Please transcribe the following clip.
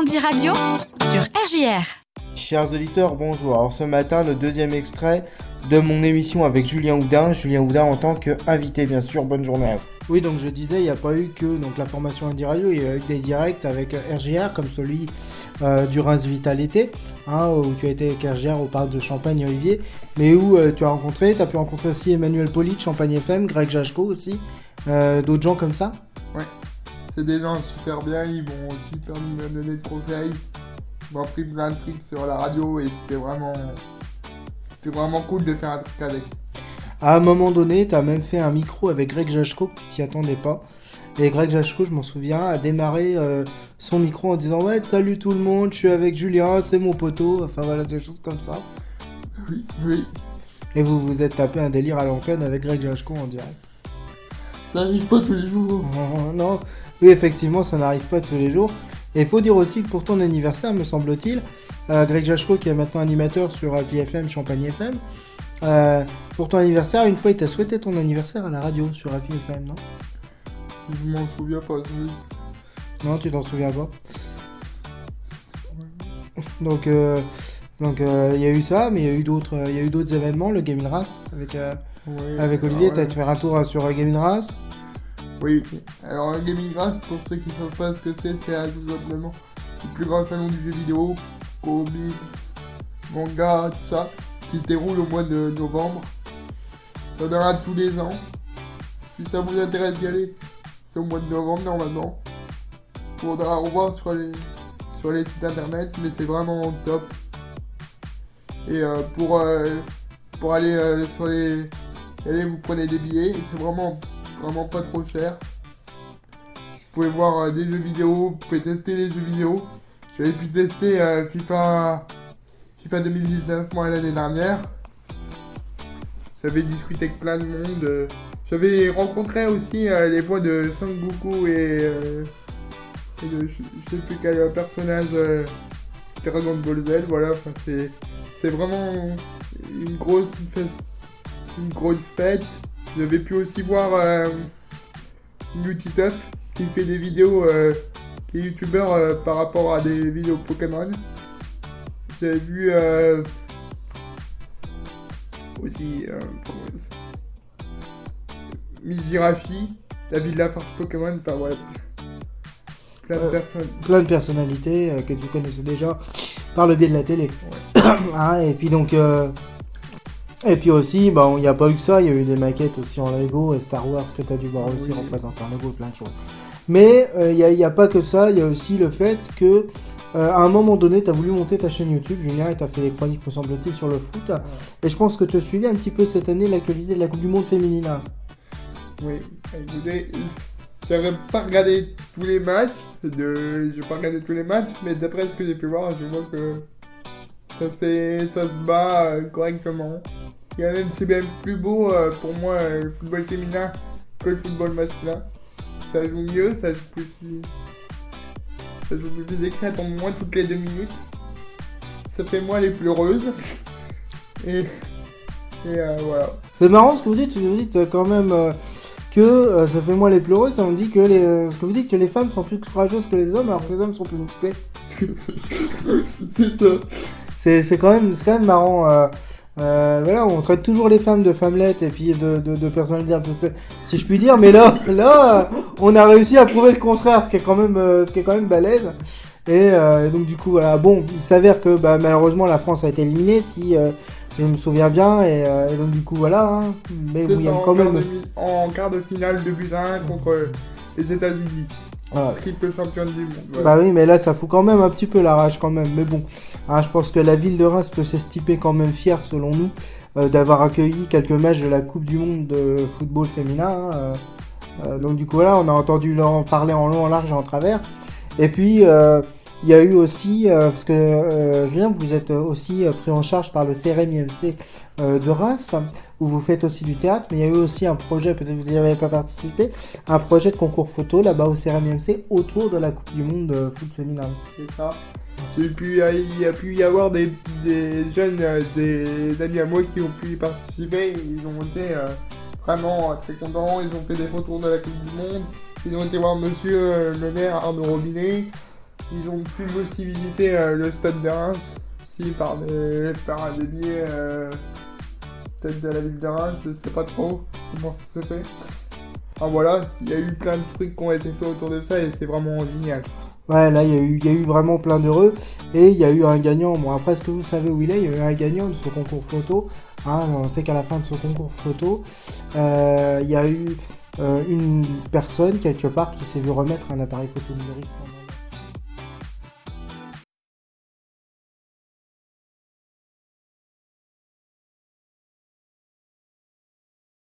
Indie Radio sur RJR. Chers auditeurs, bonjour. Alors ce matin, le deuxième extrait de mon émission avec Julien Houdin. Julien Houdin en tant qu'invité, bien sûr. Bonne journée à vous. Oui, donc je disais, il n'y a pas eu que la formation Indie Radio, il y a eu des directs avec RJR, comme celui du Reims Vital été, où tu as été avec RJR au parc de Champagne-Olivier, mais où tu as pu rencontrer aussi Emmanuel Poli de Champagne FM, Greg Jashko aussi, d'autres gens comme ça. Ouais, c'est des gens super bien, ils m'ont super me donner de conseils, ils m'ont appris plein de trucs sur la radio et c'était vraiment cool de faire un truc avec. À un moment donné, tu as même fait un micro avec Greg Jashko que tu t'y attendais pas. Et Greg Jashko, je m'en souviens, a démarré son micro en disant « Ouais, salut tout le monde, je suis avec Julien, c'est mon poteau », enfin voilà, des choses comme ça. Oui. Et vous vous êtes tapé un délire à l'antenne avec Greg Jashko en direct. Ça arrive pas tous les jours. Non, oui, effectivement, ça n'arrive pas tous les jours. Et il faut dire aussi que pour ton anniversaire, me semble-t-il, Greg Jashko, qui est maintenant animateur sur Happy FM, Champagne FM, pour ton anniversaire, une fois, il t'a souhaité ton anniversaire à la radio sur Happy FM, non ? Je m'en souviens pas. Non, tu t'en souviens pas. Donc, il y a eu ça, mais il y a eu d'autres événements, le Gaming Race avec Olivier. Ouais. T'as fait un tour sur Gaming Race. Oui. Alors, le Gaming Race, pour ceux qui ne savent pas ce que c'est tout simplement le plus grand salon du jeu vidéo, comics, manga, tout ça, qui se déroule au mois de novembre. Il y en aura tous les ans. Si ça vous intéresse d'y aller, c'est au mois de novembre normalement. Faudra revoir sur les sites internet, mais c'est vraiment top. Et pour aller allez, vous prenez des billets, et c'est vraiment pas trop cher. Vous pouvez voir des jeux vidéo, vous pouvez tester les jeux vidéo. J'avais pu tester FIFA 2019 moi l'année dernière. J'avais discuté avec plein de monde. J'avais rencontré aussi les voix de Sangoku et de je sais plus quel personnage Dragon Ball Z. Voilà, c'est vraiment une grosse fête. J'avais pu aussi voir Nutiteuf qui fait des vidéos, qui est youtubeur par rapport à des vidéos Pokémon. J'avais vu aussi Mizirashi, David Lafarge Pokémon, enfin voilà. Plein de personnalités que tu connaissais déjà par le biais de la télé. Ouais. Et puis aussi, il n'y a pas eu que ça, il y a eu des maquettes aussi en Lego et Star Wars que tu as dû voir aussi représentant Lego, plein de choses. Mais il n'y a pas que ça, il y a aussi le fait que à un moment donné, tu as voulu monter ta chaîne YouTube, Julien, et tu as fait des chroniques, me semble-t-il, sur le foot. Ouais. Et je pense que tu as suivi un petit peu cette année l'actualité de la Coupe du Monde féminine. Oui, écoutez, j'aurais pas regardé tous les matchs, mais d'après ce que j'ai pu voir, je vois que ça se bat correctement. C'est même plus beau pour moi le football féminin que le football masculin. Ça joue mieux, ça joue plus physique, ça tombe moins toutes les 2 minutes. Ça fait moins les pleureuses. Et voilà. C'est marrant ce que vous dites quand même que ça fait moins les pleureuses, ça me dit que ce que vous dites que les femmes sont plus courageuses que les hommes alors que les hommes sont plus musclés. C'est ça. C'est quand même marrant. Voilà, on traite toujours les femmes de femmelettes et puis de personnalités un peu faibles, si je puis dire, mais là, on a réussi à prouver le contraire, ce qui est quand même balèze. Et donc du coup, voilà, bon, il s'avère que malheureusement la France a été éliminée, si je me souviens bien, et donc du coup voilà. Mais c'est oui, ça, quand même. En quart de finale 2-1 contre les États-Unis. Voilà. Triple championne du monde. Voilà. Bah oui, mais là ça fout quand même un petit peu la rage quand même. Mais bon, je pense que la ville de Reims peut s'estimer quand même fière selon nous d'avoir accueilli quelques matchs de la Coupe du Monde de football féminin. Donc du coup voilà, on a entendu en parler en long, en large et en travers. Et puis il y a eu aussi, parce que Julien, vous êtes aussi pris en charge par le CRM IMC de Reims, où vous faites aussi du théâtre, mais il y a eu aussi un projet, peut-être que vous n'y avez pas participé, un projet de concours photo là-bas au CRM IMC autour de la Coupe du Monde de foot féminin. C'est ça. Et puis il y a pu y avoir des jeunes, des amis à moi qui ont pu y participer, ils ont été vraiment très contents, ils ont fait des photos de la Coupe du Monde, ils ont été voir monsieur le maire Arnaud Robinet. Ils ont pu aussi visiter le stade de Reims, aussi par des billets peut-être de la ville de Reims, je ne sais pas trop comment ça s'est fait. Enfin voilà, il y a eu plein de trucs qui ont été faits autour de ça et c'est vraiment génial. Ouais, là, il y a eu vraiment plein d'heureux. Et il y a eu un gagnant. Bon, après, est-ce que vous savez où il est? Il y a eu un gagnant de ce concours photo. Hein, on sait qu'à la fin de ce concours photo, il y a eu une personne, quelque part, qui s'est vu remettre un appareil photo numérique.